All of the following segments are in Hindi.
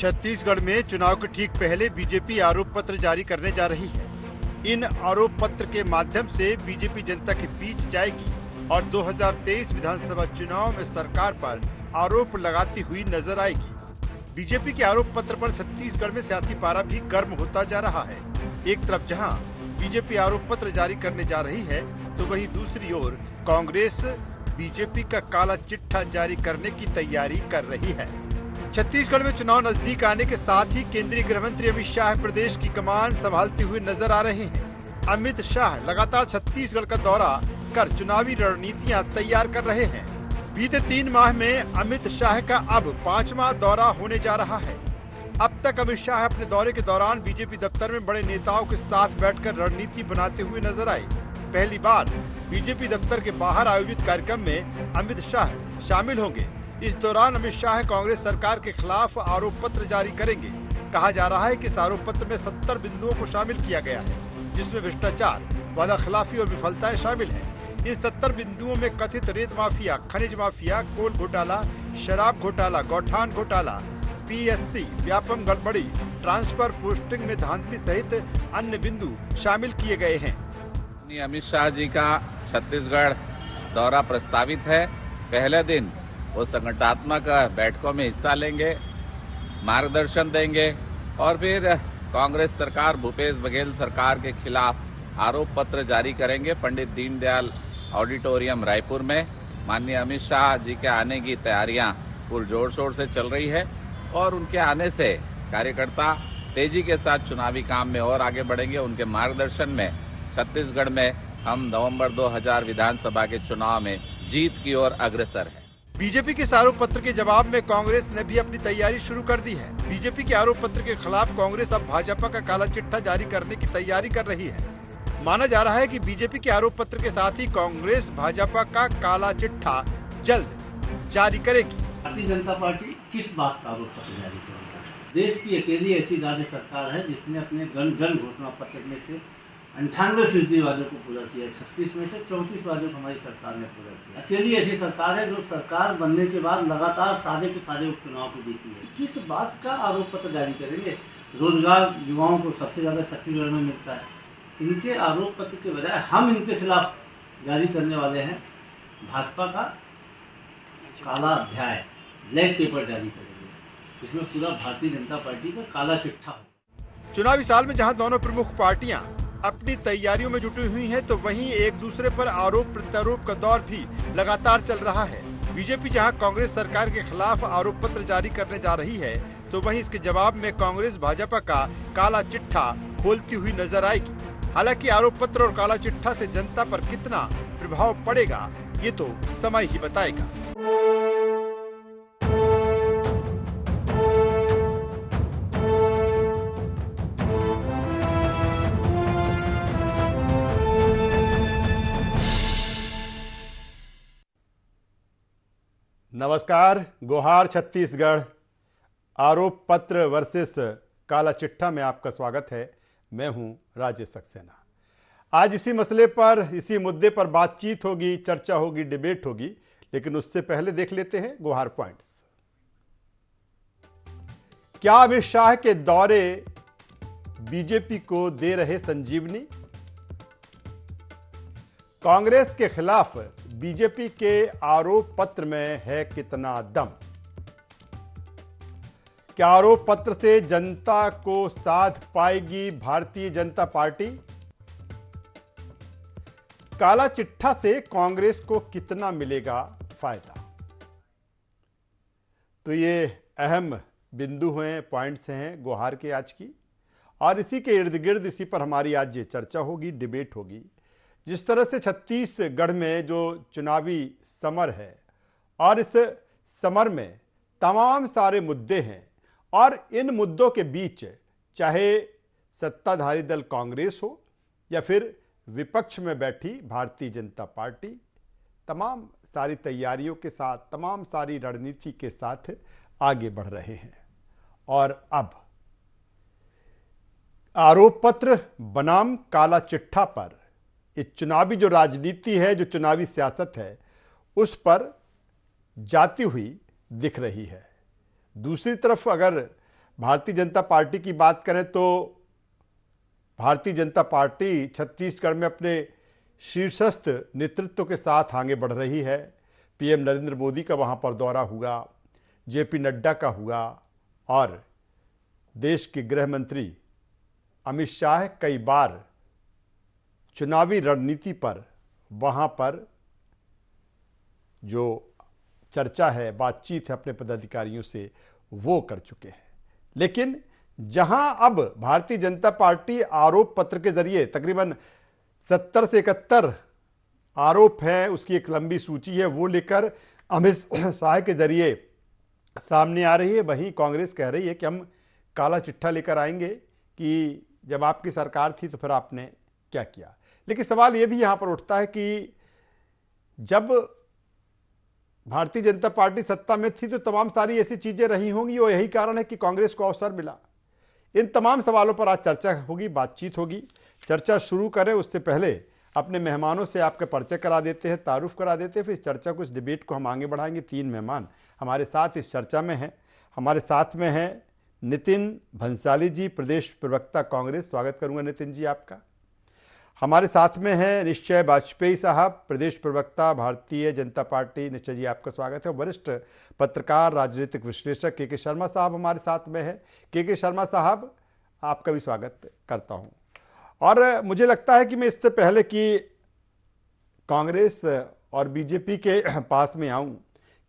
छत्तीसगढ़ में चुनाव के ठीक पहले बीजेपी आरोप पत्र जारी करने जा रही है। इन आरोप पत्र के माध्यम से बीजेपी जनता के बीच जाएगी और 2023 विधानसभा चुनाव में सरकार पर आरोप लगाती हुई नजर आएगी। बीजेपी के आरोप पत्र पर छत्तीसगढ़ में सियासी पारा भी गर्म होता जा रहा है। एक तरफ जहां बीजेपी आरोप पत्र जारी करने जा रही है, तो वहीं दूसरी ओर कांग्रेस बीजेपी का काला चिट्ठा जारी करने की तैयारी कर रही है। छत्तीसगढ़ में चुनाव नजदीक आने के साथ ही केंद्रीय गृह मंत्री अमित शाह प्रदेश की कमान संभालते हुए नजर आ रहे हैं। अमित शाह लगातार छत्तीसगढ़ का दौरा कर चुनावी रणनीतियां तैयार कर रहे हैं। बीते 3 माह में अमित शाह का अब 5वां दौरा होने जा रहा है। अब तक अमित शाह अपने दौरे के दौरान बीजेपी दफ्तर में बड़े नेताओं के साथ बैठकर रणनीति बनाते हुए नजर आए। पहली बार बीजेपी दफ्तर के बाहर आयोजित कार्यक्रम में अमित शाह शामिल होंगे। इस दौरान अमित शाह कांग्रेस सरकार के खिलाफ आरोप पत्र जारी करेंगे। कहा जा रहा है कि इस आरोप पत्र में 70 बिंदुओं को शामिल किया गया है, जिसमें भ्रष्टाचार, वादा खिलाफी और विफलताएं शामिल हैं। इन 70 बिंदुओं में कथित रेत माफिया, खनिज माफिया, कोल घोटाला, शराब घोटाला, गौठान घोटाला, पीएससी, व्यापम गड़बड़ी, ट्रांसफर पोस्टिंग में धांधली सहित अन्य बिंदु शामिल किए गए हैं। अमित शाह जी का छत्तीसगढ़ दौरा प्रस्तावित है। पहले दिन वो संगठनात्मक बैठकों में हिस्सा लेंगे, मार्गदर्शन देंगे और फिर कांग्रेस सरकार, भूपेश बघेल सरकार के खिलाफ आरोप पत्र जारी करेंगे। पंडित दीनदयाल ऑडिटोरियम रायपुर में माननीय अमित शाह जी के आने की तैयारियां पूरे जोर शोर से चल रही है और उनके आने से कार्यकर्ता तेजी के साथ चुनावी काम में और आगे बढ़ेंगे। उनके मार्गदर्शन में छत्तीसगढ़ में हम नवंबर 2000 विधानसभा के चुनाव में जीत की ओर अग्रसर है। बीजेपी के आरोप पत्र के जवाब में कांग्रेस ने भी अपनी तैयारी शुरू कर दी है। बीजेपी के आरोप पत्र के खिलाफ कांग्रेस अब भाजपा का काला चिट्ठा जारी करने की तैयारी कर रही है। माना जा रहा है कि बीजेपी के आरोप पत्र के साथ ही कांग्रेस भाजपा का काला चिट्ठा जल्द जारी करेगी। भारतीय जनता पार्टी किस बात का आरोप पत्र जारी करेगी? देश की अकेली ऐसी राज्य सरकार है जिसने अपने जन घोषणा पत्र में से 98% वादों को पूरा किया। 36 में से 34 वादों को हमारी सरकार ने पूरा किया। अकेली ऐसी सरकार है जो सरकार बनने के बाद लगातार सारे के सारे उपचुनाव को जीती है। किस बात का आरोप पत्र जारी करेंगे? रोजगार युवाओं को सबसे ज्यादा छत्तीसगढ़ में मिलता है। इनके आरोप पत्र के बजाय हम इनके खिलाफ जारी करने वाले हैं भाजपा का काला अध्याय, ब्लैक पेपर जारी करेंगे, इसमें पूरा भारतीय जनता पार्टी का काला चिट्ठा हो। चुनावी साल में जहां दोनों प्रमुख पार्टियां अपनी तैयारियों में जुटी हुई हैं, तो वहीं एक दूसरे पर आरोप प्रत्यारोप का दौर भी लगातार चल रहा है। बीजेपी जहां कांग्रेस सरकार के खिलाफ आरोप पत्र जारी करने जा रही है, तो वहीं इसके जवाब में कांग्रेस भाजपा का काला चिट्ठा खोलती हुई नजर आएगी। हालांकि आरोप पत्र और काला चिट्ठा से जनता पर कितना प्रभाव पड़ेगा, ये तो समय ही बताएगा। नमस्कार, गोहार छत्तीसगढ़ आरोप पत्र वर्सेस काला चिट्ठा में आपका स्वागत है। मैं हूं राजेश सक्सेना। आज इसी मसले पर, इसी मुद्दे पर बातचीत होगी, चर्चा होगी, डिबेट होगी, लेकिन उससे पहले देख लेते हैं गोहार पॉइंट्स। क्या अमित शाह के दौरे बीजेपी को दे रहे संजीवनी? कांग्रेस के खिलाफ बीजेपी के आरोप पत्र में है कितना दम? क्या आरोप पत्र से जनता को साध पाएगी भारतीय जनता पार्टी? काला चिट्ठा से कांग्रेस को कितना मिलेगा फायदा? तो ये अहम बिंदु हैं, पॉइंट्स हैं गोहार के आज की, और इसी के इर्द गिर्द इसी पर हमारी आज ये चर्चा होगी, डिबेट होगी। जिस तरह से छत्तीसगढ़ में जो चुनावी समर है और इस समर में तमाम सारे मुद्दे हैं, और इन मुद्दों के बीच चाहे सत्ताधारी दल कांग्रेस हो या फिर विपक्ष में बैठी भारतीय जनता पार्टी, तमाम सारी तैयारियों के साथ, तमाम सारी रणनीति के साथ आगे बढ़ रहे हैं। और अब आरोप पत्र बनाम काला चिट्ठा पर ये चुनावी जो राजनीति है, जो चुनावी सियासत है, उस पर जाती हुई दिख रही है। दूसरी तरफ अगर भारतीय जनता पार्टी की बात करें तो भारतीय जनता पार्टी छत्तीसगढ़ में अपने शीर्षस्थ नेतृत्व के साथ आगे बढ़ रही है। पीएम नरेंद्र मोदी का वहां पर दौरा हुआ, जेपी नड्डा का हुआ और देश के गृह मंत्री अमित शाह कई बार चुनावी रणनीति पर वहां पर जो चर्चा है, बातचीत है अपने पदाधिकारियों से, वो कर चुके हैं। लेकिन जहां अब भारतीय जनता पार्टी आरोप पत्र के जरिए तकरीबन 70 से 71 आरोप हैं, उसकी एक लंबी सूची है, वो लेकर अमित शाह के जरिए सामने आ रही है, वहीं कांग्रेस कह रही है कि हम काला चिट्ठा लेकर आएंगे कि जब आपकी सरकार थी तो फिर आपने क्या किया। लेकिन सवाल यह भी यहां पर उठता है कि जब भारतीय जनता पार्टी सत्ता में थी तो तमाम सारी ऐसी चीजें रही होंगी और यही कारण है कि कांग्रेस को अवसर मिला। इन तमाम सवालों पर आज चर्चा होगी, बातचीत होगी। चर्चा शुरू करें उससे पहले अपने मेहमानों से आपका परिचय करा देते हैं, तारुफ करा देते हैं, फिर चर्चा को, इस डिबेट को हम आगे बढ़ाएंगे। 3 मेहमान हमारे साथ इस चर्चा में हैं। हमारे साथ में हैं नितिन भंसाली जी, प्रदेश प्रवक्ता कांग्रेस, स्वागत करूंगा नितिन जी आपका। हमारे साथ में हैं निश्चय वाजपेयी साहब, प्रदेश प्रवक्ता भारतीय जनता पार्टी। निश्चय जी आपका स्वागत है। वरिष्ठ पत्रकार, राजनीतिक विश्लेषक के शर्मा साहब हमारे साथ में है। के शर्मा साहब आपका भी स्वागत करता हूं। और मुझे लगता है कि मैं इससे पहले कि कांग्रेस और बीजेपी के पास में आऊं,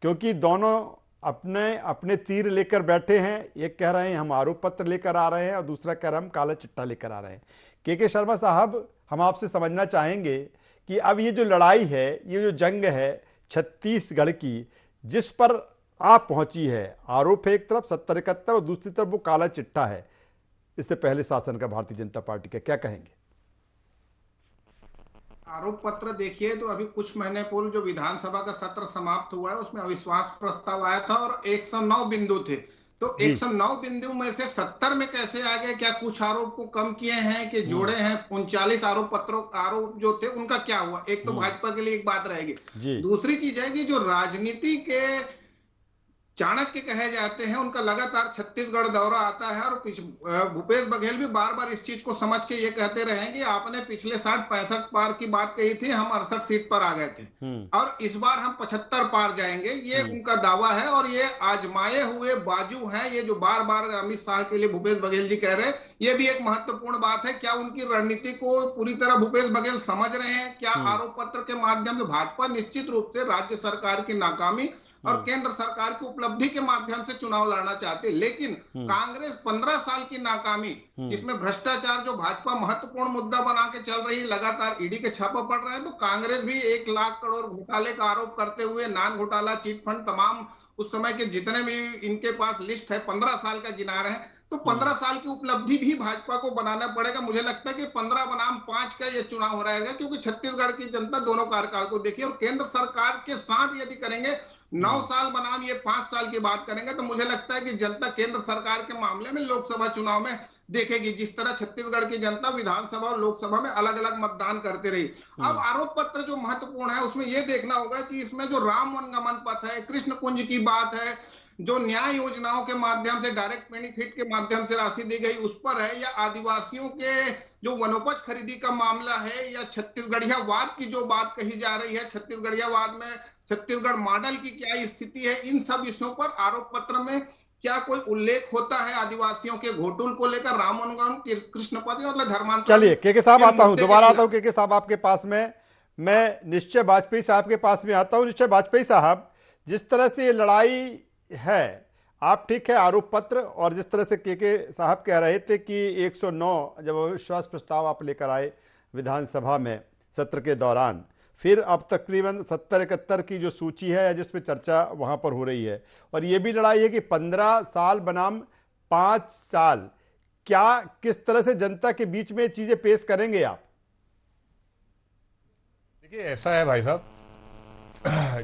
क्योंकि दोनों अपने अपने तीर लेकर बैठे हैं। एक कह रहे हैं हम आरोप पत्र लेकर आ रहे हैं और दूसरा कह रहे हैं हम काला चिट्ठा लेकर आ रहे हैं। के शर्मा साहब, हम आपसे समझना चाहेंगे कि अब ये जो लड़ाई है, ये जो जंग है छत्तीसगढ़ की, जिस पर आप पहुंची है, आरोप है एक तरफ 70-71 और दूसरी तरफ वो काला चिट्ठा है इससे पहले शासन का भारतीय जनता पार्टी का, क्या कहेंगे? आरोप पत्र देखिए तो अभी कुछ महीने पूर्व जो विधानसभा का सत्र समाप्त हुआ है उसमें अविश्वास प्रस्ताव आया था और 109 बिंदु थे। तो 109 बिंदु में से 70 में कैसे आ गए? क्या कुछ आरोप को कम किए हैं कि जोड़े हैं? 39 आरोप जो थे उनका क्या हुआ? एक तो भाजपा के लिए एक बात रहेगी। दूसरी चीज है कि जो राजनीति के चाणक्य कहे जाते हैं, उनका लगातार छत्तीसगढ़ दौरा आता है और भूपेश बघेल भी बार बार इस चीज को समझ के ये कहते रहे कि आपने पिछले 60-65 पार की बात कही थी, हम 68 सीट पर आ गए थे और इस बार हम 75 पार जाएंगे, ये उनका दावा है। और ये आजमाए हुए बाजू हैं, ये जो बार बार अमित शाह के लिए भूपेश बघेल जी कह रहे हैं, ये भी एक महत्वपूर्ण बात है। क्या उनकी रणनीति को पूरी तरह भूपेश बघेल समझ रहे हैं? क्या आरोप पत्र के माध्यम से भाजपा निश्चित रूप से राज्य सरकार की नाकामी और केंद्र सरकार की उपलब्धि के माध्यम से चुनाव लड़ना चाहते, लेकिन कांग्रेस 15 साल की नाकामी, जिसमें भ्रष्टाचार जो भाजपा महत्वपूर्ण मुद्दा बना के चल रही, लगातार ईडी के छापा पड़ रहे हैं, तो कांग्रेस भी 1 लाख करोड़ घोटाले का आरोप करते हुए, नान घोटाला, चिट फंड, तमाम उस समय के जितने भी इनके पास लिस्ट है 15 साल का गिना रहे हैं। तो 15 साल की उपलब्धि भी भाजपा को बनाना पड़ेगा। मुझे लगता है कि 15 बनाम 5 का ये चुनाव रहेगा, क्योंकि छत्तीसगढ़ की जनता दोनों कार्यकाल को देखिए और केंद्र सरकार के साथ यदि करेंगे 9 साल बनाम ये 5 साल की बात करेंगे, तो मुझे लगता है कि जनता केंद्र सरकार के मामले में लोकसभा चुनाव में देखेगी, जिस तरह छत्तीसगढ़ की जनता विधानसभा और लोकसभा में अलग अलग मतदान करते रही। अब आरोप पत्र जो महत्वपूर्ण है उसमें यह देखना होगा कि इसमें जो राम वनगमन पथ है, कृष्ण कुंज की बात है, जो न्याय योजनाओं के माध्यम से, डायरेक्ट बेनिफिट के माध्यम से राशि दी गई उस पर है, या आदिवासियों के जो वनोपज खरीदी का मामला है, या छत्तीसगढ़ियावाद की जो बात कही जा रही है, छत्तीसगढ़ियावाद में छत्तीसगढ़ मॉडल की क्या स्थिति है, इन सब विषयों पर आरोप पत्र में क्या कोई उल्लेख होता है? आदिवासियों के घोटुल को लेकर, राम वनगमन, कृष्ण पद, मतलब धर्मांतरण। चलिए के साहब आता हूं, दोबारा आता हूं के साहब आपके पास में। मैं निश्चय वाजपेयी साहब के पास में आता हूं। निश्चय वाजपेयी साहब, जिस तरह से ये लड़ाई है, आप ठीक है आरोप पत्र, और जिस तरह से के साहब कह रहे थे कि 109 जब अविश्वास प्रस्ताव आप लेकर आए विधानसभा में सत्र के दौरान, फिर अब तकरीबन 70-71 की जो सूची है जिसमें चर्चा वहां पर हो रही है, और ये भी लड़ाई है कि 15 साल बनाम 5 साल, क्या किस तरह से जनता के बीच में चीजें पेश करेंगे आप? देखिए ऐसा है भाई साहब,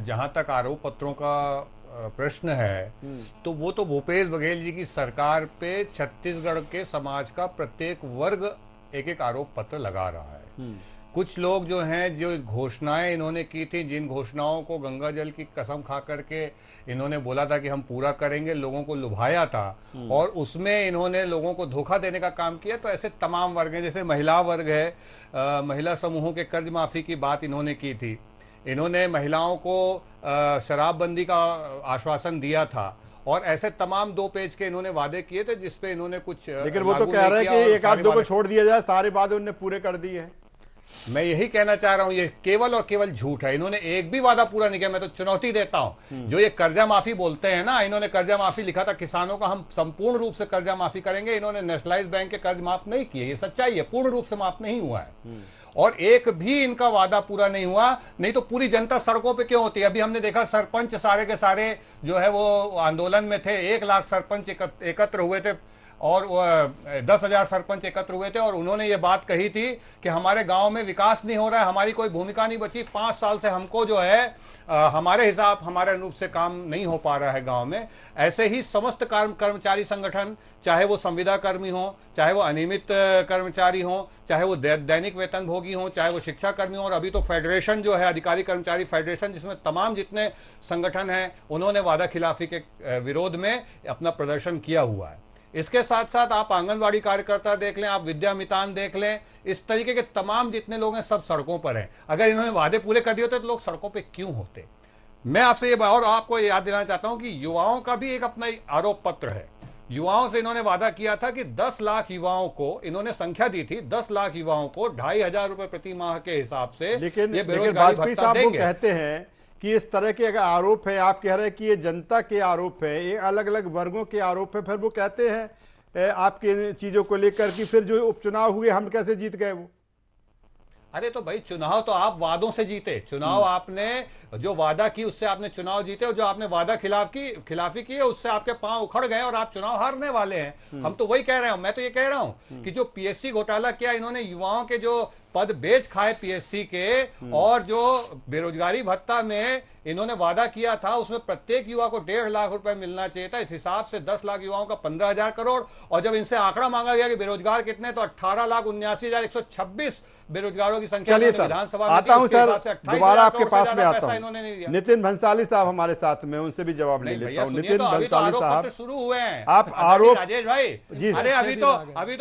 जहां तक आरोप पत्रों का प्रश्न है तो वो तो भूपेश बघेल जी की सरकार पे छत्तीसगढ़ के समाज का प्रत्येक वर्ग एक एक आरोप पत्र लगा रहा है। कुछ लोग जो हैं, जो घोषणाएं इन्होंने की थी, जिन घोषणाओं को गंगा जल की कसम खा करके इन्होंने बोला था कि हम पूरा करेंगे, लोगों को लुभाया था और उसमें इन्होंने लोगों को धोखा देने का काम किया। तो ऐसे तमाम वर्ग हैं, जैसे महिला वर्ग है, महिला समूहों के कर्ज माफी की बात इन्होंने की थी। इन्होंने महिलाओं को शराबबंदी का आश्वासन दिया था और ऐसे तमाम 2 पेज के इन्होंने वादे किए थे जिसपे इन्होंने कुछ लेकिन वो तो लागू कह नहीं रहे किया हैं कि और एक आध सारे दो को वादे- छोड़ दिया जाए, सारे वादे उन्होंने पूरे कर दिए हैं। मैं यही कहना चाह रहा हूं, ये केवल और केवल झूठ है। इन्होंने एक भी वादा पूरा नहीं किया। मैं तो चुनौती देता हूं, जो ये कर्जा माफी बोलते हैं ना, इन्होंने कर्जा माफी लिखा था किसानों का, हम संपूर्ण रूप से कर्जा माफी करेंगे। इन्होंने नेशनलाइज बैंक के कर्ज माफ नहीं किए, ये सच्चाई है, पूर्ण रूप से माफ नहीं हुआ है और एक भी इनका वादा पूरा नहीं हुआ। नहीं तो पूरी जनता सड़कों पे क्यों होती है? अभी हमने देखा सरपंच सारे के सारे जो है वो आंदोलन में थे। 1 लाख सरपंच एकत्र हुए थे और 10,000 सरपंच एकत्र हुए थे और उन्होंने ये बात कही थी कि हमारे गांव में विकास नहीं हो रहा है, हमारी कोई भूमिका नहीं बची। 5 साल से हमको जो है हमारे हिसाब, हमारे अनुरूप से काम नहीं हो पा रहा है गांव में। ऐसे ही समस्त कर्मचारी संगठन, चाहे वो संविदा कर्मी हो, चाहे वो अनियमित कर्मचारी हो, चाहे वो दैनिक वेतन भोगी हो, चाहे वो शिक्षा कर्मी हो, और अभी तो फेडरेशन जो है, अधिकारी कर्मचारी फेडरेशन, जिसमें तमाम जितने संगठन हैं, उन्होंने वादा खिलाफी के विरोध में अपना प्रदर्शन किया हुआ है। इसके साथ साथ आप आंगनवाड़ी कार्यकर्ता देख लें, आप विद्या मितान देख लें, इस तरीके के तमाम जितने लोग हैं सब सड़कों पर हैं। अगर इन्होंने वादे पूरे कर दिए होते तो लोग सड़कों पे क्यों होते? मैं आपसे ये और आपको याद दिलाना चाहता हूं कि युवाओं का भी एक अपना आरोप पत्र है। युवाओं से इन्होंने वादा किया था कि 10 लाख युवाओं को, इन्होंने संख्या दी थी 10 लाख युवाओं को 2,500 रुपए प्रति माह के हिसाब से लेकिन ये बेरोजगारी वाजपेयी भत्ता साहब वो देंगे। कहते हैं कि इस तरह के अगर आरोप है, आप कह रहे हैं कि ये जनता के आरोप है, ये अलग अलग वर्गों के आरोप है, फिर वो कहते हैं आपके चीजों को लेकर कि फिर जो उपचुनाव हुए हम कैसे जीत गए वो? अरे तो भाई चुनाव तो आप वादों से जीते। चुनाव आपने जो वादा की उससे आपने चुनाव जीते, और जो आपने वादा खिलाफी की है उससे आपके पांव उखड़ गए और आप चुनाव हारने वाले हैं। हम तो वही कह रहे हैं। मैं तो ये कह रहा हूं कि जो पीएससी घोटाला किया इन्होंने, युवाओं के जो पद बेच खाए पीएससी के, और जो बेरोजगारी भत्ता में इन्होंने वादा किया था उसमें प्रत्येक युवा को 1.5 लाख रुपए मिलना चाहिए था। इस हिसाब से 10 लाख युवाओं का 15,000 करोड़, और जब इनसे आंकड़ा मांगा गया कि बेरोजगार कितने, तो 18,79,126 बेरोजगारों की संख्या चलिए सर, विधानसभा में आता हूं उसके हिसाब से सर, 28,000 दोबारा आपके करोड़ से पास में ज्यादा आता पैसा हूं। इन्होंने नहीं दिया। नितिन भंसाली साहब हमारे साथ में, उनसे भी जवाब ले नहीं लेता भैया हूं। सुनिए, नितिन तो अभी तो भंसाली आरोप साहब, पत्र शुरू हुए हैं। आप आरोप, राजेश भाई, जी अरे अभी तो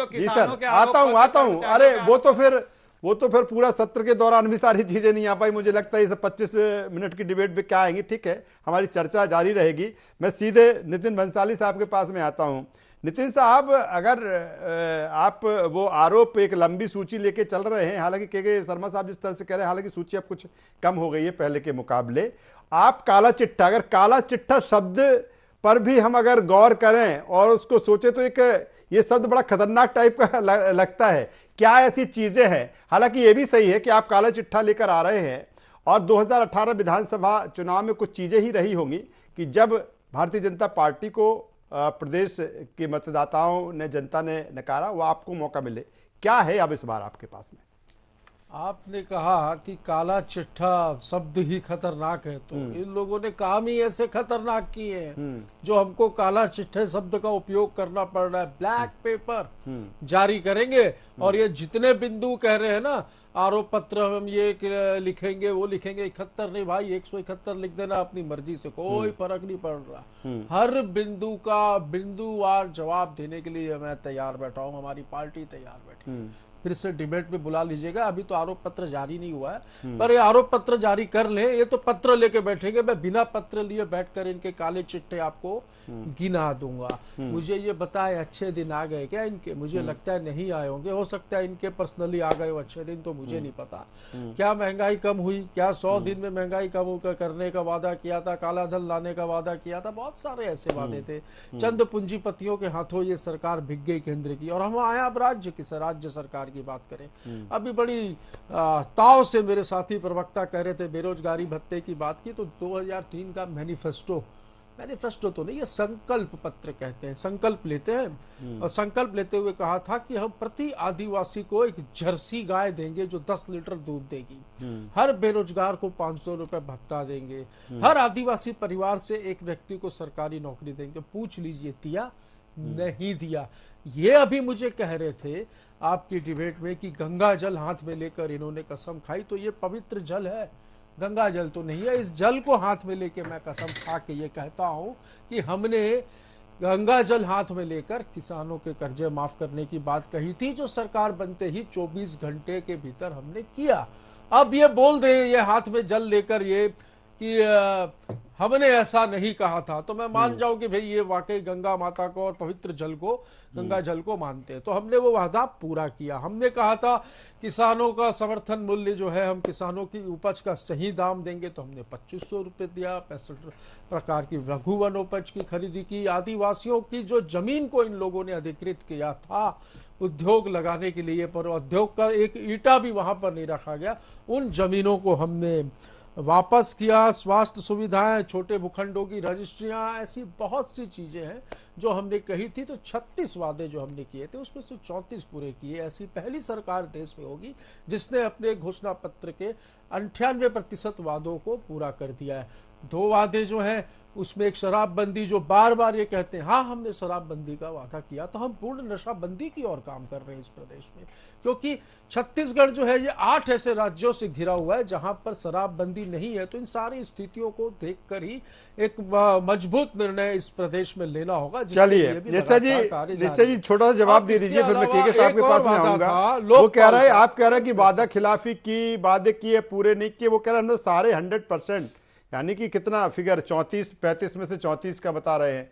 जी किसानों सर, के आरोप आता हूं पत्र, अरे वो तो फिर पूरा सत्र के दौरान भी सारी चीजें नहीं आ पाई। मुझे लगता है इस 25 मिनट की डिबेट पे क्या आएंगी। ठीक है, हमारी चर्चा जारी रहेगी। मैं सीधे नितिन भंसाली साहब के पास में आता हूं। नितिन साहब, अगर आप वो आरोप, एक लंबी सूची लेके चल रहे हैं, हालांकि के शर्मा साहब जिस तरह से कह रहे हैं, हालांकि सूची अब कुछ कम हो गई है पहले के मुकाबले। आप काला चिट्ठा, अगर काला चिट्ठा शब्द पर भी हम अगर गौर करें और उसको सोचे तो एक ये शब्द बड़ा खतरनाक टाइप का लगता है। क्या ऐसी चीजें हैं? हालांकि ये भी सही है कि आप काला चिट्ठा लेकर आ रहे हैं और 2018 विधानसभा चुनाव में कुछ चीजें ही रही होंगी कि जब भारतीय जनता पार्टी को प्रदेश के मतदाताओं ने, जनता ने नकारा, वो आपको मौका मिले। क्या है अब इस बार आपके पास में? आपने कहा कि काला चिट्ठा शब्द ही खतरनाक है, तो इन लोगों ने काम ही ऐसे खतरनाक किए हैं जो हमको काला चिट्ठे शब्द का उपयोग करना पड़ रहा है। ब्लैक पेपर जारी करेंगे और ये जितने बिंदु कह रहे हैं ना, आरोप पत्र हम ये लिखेंगे, वो लिखेंगे, 71 नहीं भाई, 171 लिख देना अपनी मर्जी से, कोई फर्क नहीं पड़ रहा। हर बिंदु का बिंदुवार जवाब देने के लिए मैं तैयार बैठा हूं, हमारी पार्टी तैयार बैठी। फिर से डिबेट में बुला लीजिएगा। अभी तो आरोप पत्र जारी नहीं हुआ है, पर ये आरोप पत्र जारी कर ले। ये तो पत्र लेके बैठेंगे, मैं बिना पत्र लिए बैठकर इनके काले चिट्ठे आपको गिना दूंगा। मुझे ये बताए अच्छे दिन आ गए क्या इनके? मुझे लगता है नहीं आए होंगे, हो सकता है इनके पर्सनली आ गए हो अच्छे दिन, तो मुझे नहीं पता। क्या महंगाई कम हुई? क्या 100 दिन में महंगाई कम करने का वादा किया था? काला धन लाने का वादा किया था? बहुत सारे ऐसे वादे थे। चंद पूंजीपतियों के हाथों ये सरकार बिक गई केंद्र की, और हम आए अब राज्य की, राज्य सरकार की बात करें। अभी बड़ी ताव से मेरे साथी प्रवक्ता कह रहे थे बेरोजगारी भत्ते की बात की, तो 2003 का मैनिफेस्टो तो नहीं, ये संकल्प पत्र कहते हैं। संकल्प लेते हैं और संकल्प लेते हुए कहा था कि हम प्रति आदिवासी को एक जर्सी गाय देंगे जो 10 लीटर दूध देगी। हर बेरोजगार को 500 रुपए भत्ता देंगे। हर आदिवासी परिवार से एक व्यक्ति को सरकारी नौकरी देंगे। पूछ लीजिए दिया? नहीं दिया। ये अभी मुझे कह रहे थे आपकी डिबेट में कि गंगा जल हाथ में लेकर इन्होंने कसम खाई, तो ये पवित्र जल है, गंगा जल तो नहीं है। इस जल को हाथ में लेके मैं कसम खा के ये कहता हूं कि हमने गंगा जल हाथ में लेकर किसानों के कर्जे माफ करने की बात कही थी, जो सरकार बनते ही 24 घंटे के भीतर हमने किया। अब ये बोल दे ये हाथ में जल लेकर ये कि हमने ऐसा नहीं कहा था, तो मैं मान जाऊं कि भाई ये वाकई गंगा माता को और पवित्र जल को, गंगा जल को मानते हैं। तो हमने वो वादा पूरा किया। हमने कहा था किसानों का समर्थन मूल्य जो है, हम किसानों की उपज का सही दाम देंगे, तो हमने 2500 रुपये दिया। 65 प्रकार की लघु वनोपज की खरीदी की। आदिवासियों की जो जमीन को इन लोगों ने अधिकृत किया था उद्योग लगाने के लिए, पर उद्योग का एक ईंटा भी वहां पर नहीं रखा गया, उन जमीनों को हमने वापस किया। स्वास्थ्य सुविधाएं, छोटे भूखंडों की रजिस्ट्रियां, ऐसी बहुत सी चीजें हैं जो हमने कही थी। तो 36 वादे जो हमने किए थे उसमें से 34 पूरे किए। ऐसी पहली सरकार देश में होगी जिसने अपने घोषणा पत्र के 98% वादों को पूरा कर दिया है। 2 वादे जो हैं उसमें एक शराबबंदी, जो बार बार ये कहते हैं हाँ हमने शराबबंदी का वादा किया, तो हम पूर्ण नशाबंदी की ओर काम कर रहे हैं इस प्रदेश में, क्योंकि छत्तीसगढ़ जो है ये 8 ऐसे राज्यों से घिरा हुआ है जहां पर शराबबंदी नहीं है। तो इन सारी स्थितियों को देखकर ही एक मजबूत निर्णय इस प्रदेश में लेना होगा। चलिए निश्चय जी छोटा सा जवाब दे दीजिए, फिर मैं केके साहब के पास में आऊंगा। वो कह रहे हैं, आप कह रहे हैं कि वादा खिलाफी की, वादे किए पूरे नहीं किए। वो कह रहे हैं सारे 100%, यानी कि कितना फिगर 34-35 में से 34 का बता रहे हैं।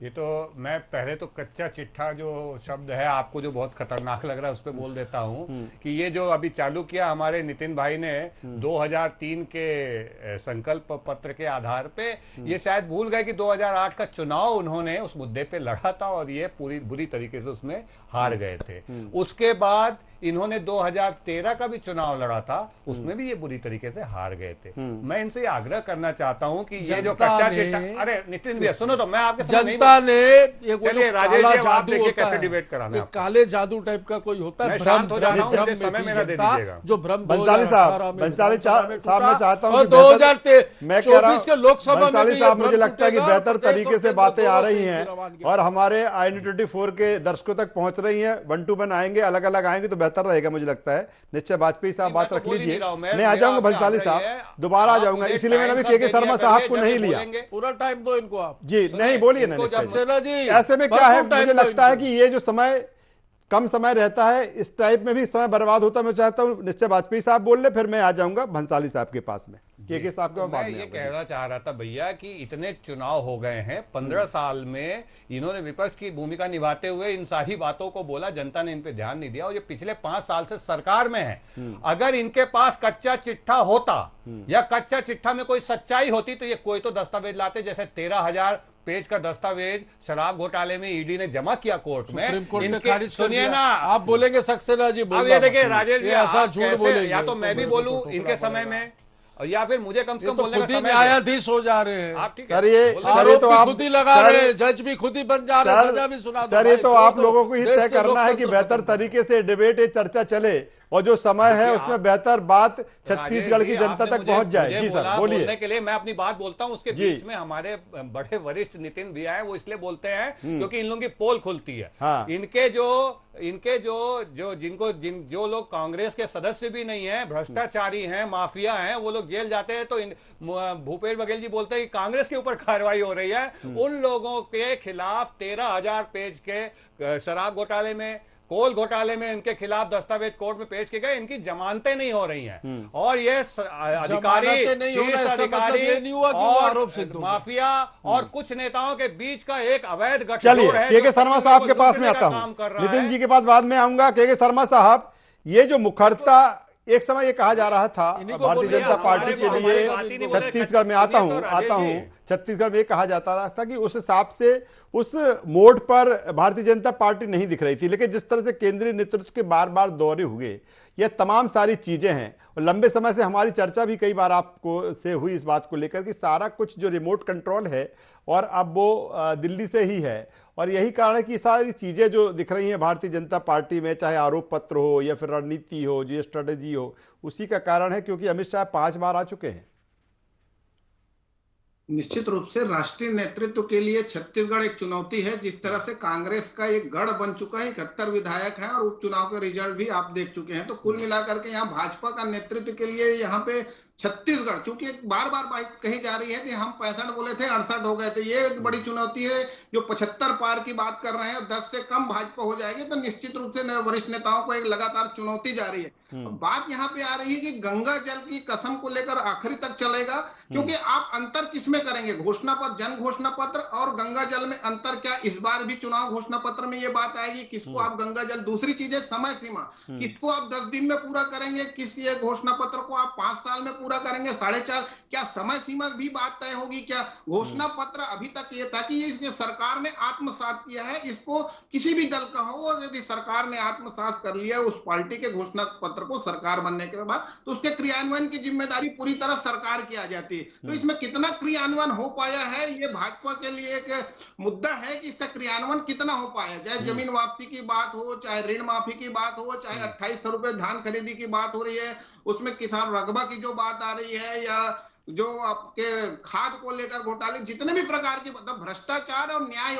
ये तो मैं पहले तो कच्चा चिट्ठा जो शब्द है आपको जो बहुत खतरनाक लग रहा है उस पर बोल देता हूं कि ये जो अभी चालू किया हमारे नितिन भाई ने 2003 के संकल्प पत्र के आधार पे, ये शायद भूल गए कि 2008 का चुनाव उन्होंने उस मुद्दे पे लड़ा था और ये पूरी बुरी तरीके से उसमें हार गए थे। उसके बाद इन्होंने 2013 का भी चुनाव लड़ा था, उसमें भी ये बुरी तरीके से हार गए थे। मैं इनसे आग्रह करना चाहता हूं कि ये जो कच्चा चिट्ठा, अरे नितिन भैया सुनो तो मैं आपके जनता ने ये चलिए राजेश जी आप देखिए कैसे डिबेट कराना है। काले जादू टाइप का कोई होता है, शांत हो जाना हूं, समय मेरा दे दीजिएगा। जो भ्रम बंसाली साहब मैं चाहता हूं 2024 के लोकसभा में मुझे लगता है कि बेहतर तरीके से बातें आ रही हैं और हमारे INA24 के दर्शकों तक पहुंच रही हैं। 1 to 1 आएंगे, अलग अलग आएंगे तो बेहतर रहेगा मुझे लगता है। निश्चय वाजपेयी साहब बात रख लीजिए, मैं आ जाऊंगा भंसाली साहब, दोबारा आ जाऊंगा, इसीलिए मैंने अभी केके शर्मा साहब को नहीं लिया। पूरा टाइम दो इनको आप जी, नहीं बोलिए ना। ऐसे में क्या है, मुझे लगता है कि ये जो समय कम समय रहता है, इस टाइप में भी समय बर्बाद होता है। मैं चाहता हूं निश्चय वाजपेयी साहब बोल ले, फिर मैं आ जाऊंगा भंसाली साहब के पास में, केके साहब के बाद में। ये कहना चाह रहा था भैया कि इतने चुनाव हो गए हैं, 15 साल में इन्होंने विपक्ष की भूमिका निभाते हुए इन सारी बातों को बोला, जनता ने इन पे ध्यान नहीं दिया और ये पिछले 5 साल से सरकार में है। अगर इनके पास कच्चा चिट्ठा होता या कच्चा चिट्ठा में कोई सच्चाई होती तो ये कोई तो दस्तावेज लाते, जैसे 13,000 पेज का दस्तावेज शराब घोटाले में ईडी ने जमा किया कोर्ट में। सुनिए ना, आप बोलेंगे सक्सेना जी, अब ये देखिए राजेश जी ऐसा झूठ बोलेंगे, या तो मैं भी बोलूं इनके समय में या फिर मुझे कम से कम बोलने का समय न्यायाधीश हो जा रहे हैं आप। ठीक है, ये तो आप खुद ही लगा रहे हैं, जज भी खुद ही बन जा रहे हैं, सजा भी सुना दो। सर ये तो आप लोगों को ही तय करना है कि बेहतर तरीके से डिबेट, ये चर्चा चले और जो समय है उसमें बेहतर बात छत्तीसगढ़ की जनता तक पहुंच जाए। जी सर बोलिए। बोलने के लिए मैं अपनी बात बोलता हूं, उसके बीच में हमारे बड़े वरिष्ठ नितिन भी आए, वो इसलिए बोलते हैं क्योंकि इन लोगों की पोल खुलती है। हाँ। इनके जो लोग कांग्रेस के सदस्य भी नहीं है, भ्रष्टाचारी हैं, माफिया हैं, वो लोग जेल जाते हैं, तो भूपेश बघेल जी बोलते हैं कि कांग्रेस के ऊपर कार्रवाई हो रही है। उन लोगों के खिलाफ 13,000 पेज के शराब घोटाले में, कोल घोटाले में इनके खिलाफ दस्तावेज कोर्ट में पेश किए गए, इनकी जमानतें नहीं हो रही हैं और ये अधिकारी, शीर्ष अधिकारी और माफिया और कुछ नेताओं के बीच का एक अवैध गठजोड़ है। केके शर्मा साहब के पास में आता हूं, नितिन जी के पास बाद में आऊंगा। केके शर्मा साहब, ये जो मुखरता एक समय ये कहा जा रहा था भारतीय जनता पार्टी के लिए, छत्तीसगढ़ में आता हूं छत्तीसगढ़ में ये कहा जाता रहा था कि उस हिसाब से उस मोड पर भारतीय जनता पार्टी नहीं दिख रही थी, लेकिन जिस तरह से केंद्रीय नेतृत्व के बार बार दौरे हुए, ये तमाम सारी चीजें हैं और लंबे समय से हमारी चर्चा भी कई बार आपको से हुई इस बात को लेकर कि सारा कुछ जो रिमोट कंट्रोल है और अब वो दिल्ली से ही है और यही कारण है कि सारी चीजें जो दिख रही हैं भारतीय जनता पार्टी में, चाहे आरोप पत्र हो या फिर रणनीति हो, जो स्ट्रेटेजी हो, उसी का कारण है क्योंकि अमित शाह 5 बार आ चुके हैं। निश्चित रूप से राष्ट्रीय नेतृत्व के लिए छत्तीसगढ़ एक चुनौती है। जिस तरह से कांग्रेस का एक गढ़ बन चुका है, 71 विधायक हैं और उपचुनाव के रिजल्ट भी आप देख चुके हैं, तो कुल मिलाकर के यहाँ भाजपा का नेतृत्व के लिए यहाँ पे छत्तीसगढ़, क्योंकि बार बार बात कही जा रही है कि हम 65 बोले थे 68 हो गए थे, ये एक बड़ी चुनौती है। जो 75 पार की बात कर रहे हैं, 10 से कम भाजपा हो जाएगी, तो निश्चित रूप से वरिष्ठ नेताओं को एक लगातार चुनौती जा रही है। बात यहाँ पे आ रही है कि गंगा जल की कसम को लेकर आखिरी तक चलेगा, क्योंकि आप अंतर किसमें करेंगे, घोषणा पत्र, जन घोषणा पत्र और गंगा जल में अंतर क्या इस बार भी चुनाव घोषणा पत्र में ये बात आएगी, किसको आप गंगा जल, दूसरी चीज है समय सीमा, किसको आप 10 दिन में पूरा करेंगे, किस ये घोषणा पत्र को आप 5 साल में पूरा करेंगे, 4.5, क्या समय सीमा भी बात तय होगी क्या। घोषणा पत्र अभी तक ये था कि ये सरकार ने आत्मसात किया है, इसको किसी भी दल का हो, यदि सरकार ने आत्मसात कर लिया उस पार्टी के घोषणा पत्र को सरकार बनने के बाद, तो उसके क्रियान्वयन की जिम्मेदारी पूरी तरह सरकार की आ जाती है। तो इसमें कितना क्रियान्वयन हो पाया है, ये भाजपा के लिए एक मुद्दा है कि इसका क्रियान्वयन कितना हो पाया, चाहे जमीन वापसी की बात हो, चाहे ऋण माफी की बात हो, चाहे 2800 रुपए धान खरीदी की बात हो रही है, उसमें किसान रकबा की जो बात आ रही है, या जो आपके खाद को लेकर घोटाले, जितने भी प्रकार के, मतलब भ्रष्टाचार और न्याय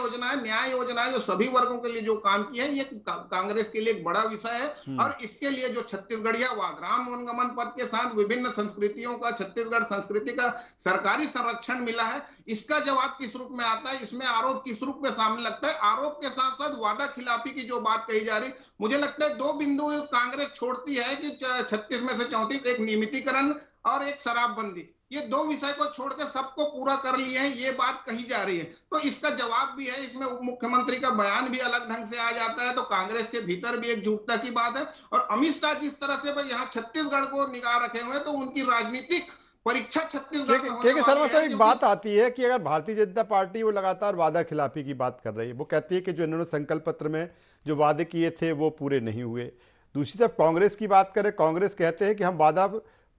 योजनाएं जो सभी वर्गों के लिए जो काम की है, ये कांग्रेस के लिए एक बड़ा विषय है। और इसके लिए जो छत्तीसगढ़ियावाद, राम वनगमन पथ के साथ विभिन्न संस्कृतियों का, छत्तीसगढ़ संस्कृति का सरकारी संरक्षण मिला है, इसका जवाब किस रूप में आता है, इसमें आरोप किस रूप में सामने लगता है। आरोप के साथ साथ वादा खिलाफी की जो बात कही जा रही, मुझे लगता है 2 बिंदु कांग्रेस छोड़ती है कि 36 में से 34, एक नियमितीकरण और एक शराबबंदी, ये 2 विषय को छोड़ के सबको पूरा कर लिए हैं, ये बात कही जा रही है। तो इसका जवाब भी है, इसमें उप मुख्यमंत्री का बयान भी अलग ढंग से आ जाता है, तो कांग्रेस के भीतर भी एकजुटता की बात है। और अमित शाह जिस तरह से भाई यहाँ छत्तीसगढ़ को निगाह रखे हुए हैं, तो उनकी राजनीतिक परीक्षा छत्तीसगढ़ में होने वाली है। एक बात आती है कि अगर भारतीय जनता पार्टी वो लगातार वादा खिलाफी की बात कर रही है, वो कहती है कि जो इन्होंने संकल्प पत्र में जो वादे किए थे वो पूरे नहीं हुए। दूसरी तरफ कांग्रेस की बात करें, कांग्रेस कहते हैं कि हम वादा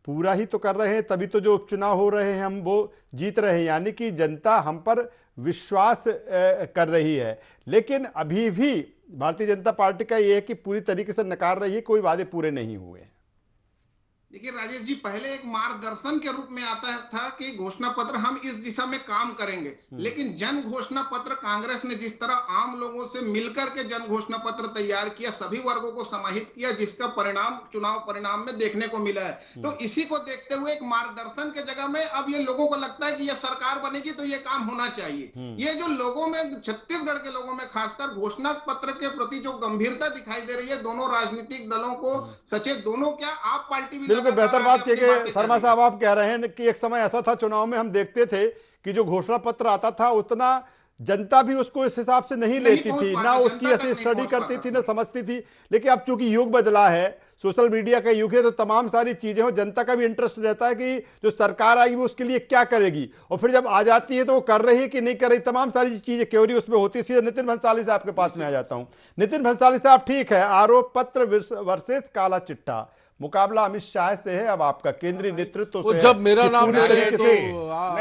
पूरा ही तो कर रहे हैं, तभी तो जो उपचुनाव हो रहे हैं हम वो जीत रहे हैं, यानी कि जनता हम पर विश्वास कर रही है। लेकिन अभी भी भारतीय जनता पार्टी का ये है कि पूरी तरीके से नकार रही है, कोई वादे पूरे नहीं हुए। देखिए राजेश जी, पहले एक मार्गदर्शन के रूप में आता था कि घोषणा पत्र हम इस दिशा में काम करेंगे, लेकिन जन घोषणा पत्र कांग्रेस ने जिस तरह आम लोगों से मिलकर के जन घोषणा पत्र तैयार किया, सभी वर्गों को समाहित किया, जिसका परिणाम चुनाव परिणाम में देखने को मिला है। तो इसी को देखते हुए एक मार्गदर्शन के जगह में अब ये लोगों को लगता है कि ये सरकार बनेगी तो ये काम होना चाहिए। ये जो लोगों में, छत्तीसगढ़ के लोगों में खासकर घोषणा पत्र के प्रति जो गंभीरता दिखाई दे रही है, दोनों राजनीतिक दलों को सचेत, दोनों क्या आप पार्टी भी बिल्कुल बेहतर बात की कि शर्मा साहब आप कह रहे हैं कि एक समय ऐसा था चुनाव में हम देखते थे कि जो घोषणा पत्र आता था उतना जनता भी उसको इस हिसाब से नहीं लेती थी, ना उसकी ऐसी स्टडी करती थी, ना समझती थी। लेकिन अब चूंकि युग बदला है, सोशल मीडिया का युग है, तो तमाम सारी चीजें हो, जनता का भी इंटरेस्ट रहता है कि जो सरकार आएगी वो उसके लिए क्या करेगी, और फिर जब आ जाती है तो वो कर रही है कि नहीं कर रही, तमाम सारी चीजें क्योरी उसमें होती है। सीधे नितिन भंसाली साहब के पास में आ जाता हूं। नितिन भंसाली साहब, ठीक है, आरोप पत्र वर्सेस काला चिट्ठा, मुकाबला अमित शाह से है, अब आपका केंद्रीय नेतृत्व तो जब मेरा नाम ले रहे तो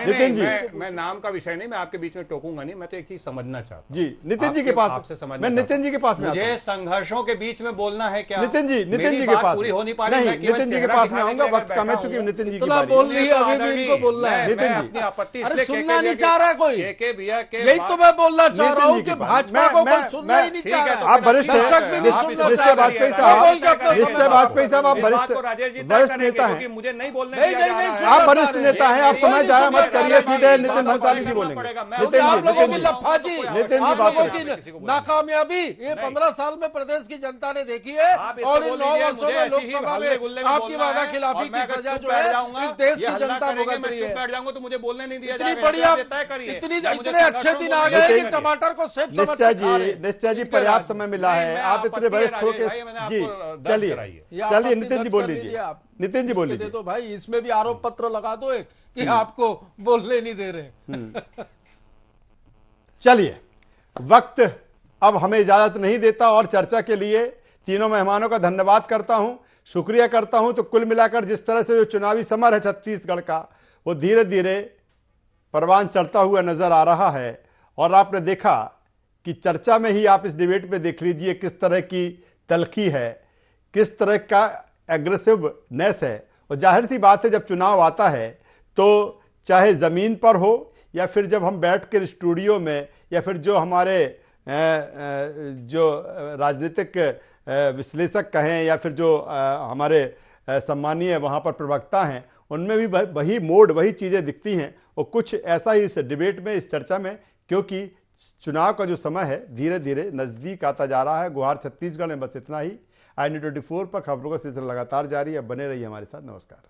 नितिन जी, मैं नाम का विषय नहीं, मैं आपके बीच में टोकूंगा नहीं, मैं तो एक चीज समझना चाहता हूं जी। नितिन जी के पास आपसे समझना, मैं नितिन जी के पास में मुझे संघर्षों के बीच में बोलना है क्या? नितिन जी के पास पूरी हो नहीं पा रही, नितिन जी के पास में आऊंगा, वक्त कम है चूंकि नितिन जी की बारी बोल रही है, अभी भी इनको बोलना है। नितिन जी अपनी आपत्ति अरे सुनना नहीं चाह रहा कोई, यही तो मैं बोलना चाह रहा हूँ कि भाजपा को कोई सुनना ही नहीं चाह रहा। आप वरिष्ठ निश्चय वाजपेयी साहब, आप वरिष्ठ नेता हैं, मुझे नहीं बोलने आप वरिष्ठ नेता हैं, आप समय जाया मत करिए, सीधे नितिन भंसाली जी बोलेंगे। नितिन जी बात की नाकामयाबी ये 15 साल में प्रदेश की जनता ने देखी है, और इन 9 वर्षों में लोकसभा में आपकी वादा खिलाफी की सजा जो है इस देश की जनता भुगत रही है। बैठ जाऊंगा तो मुझे बोलने नहीं दिया इतनी बढ़िया, इतने अच्छे दिन आ गए कि टमाटर को सेब समझ कर खा रहे। निश्चय जी, पर्याप्त समय मिला है, आप इतने वरिष्ठ होकर जी चलिए नितिन जी बोल लीजिए। नितिन जी बोल लीजिए। तो भाई इसमें भी आरोप पत्र लगा दो एक कि आपको बोलने नहीं दे रहे। चलिए, वक्त अब हमें इजाजत नहीं देता, और चर्चा के लिए तीनों मेहमानों का धन्यवाद करता हूं, शुक्रिया करता हूं। तो कुल मिलाकर जिस तरह से जो चुनावी समर है छत्तीसगढ़ का, वो धीरे धीरे परवान चढ़ता हुआ नजर आ रहा है। और आपने देखा कि चर्चा में ही आप इस डिबेट में देख लीजिए किस तरह की तलखी है, किस तरह का एग्रेसिवनेस है। और जाहिर सी बात है, जब चुनाव आता है तो चाहे जमीन पर हो या फिर जब हम बैठ कर स्टूडियो में, या फिर जो हमारे जो राजनीतिक विश्लेषक कहें, या फिर जो हमारे सम्मानीय वहाँ पर प्रवक्ता हैं, उनमें भी वही मोड, वही चीज़ें दिखती हैं। और कुछ ऐसा ही इस डिबेट में, इस चर्चा में, क्योंकि चुनाव का जो समय है धीरे धीरे नज़दीक आता जा रहा है। गुहार छत्तीसगढ़ में बस इतना ही। i24 पर खबरों का सिलसिला लगातार जारी है। बने रहिए हमारे साथ। नमस्कार।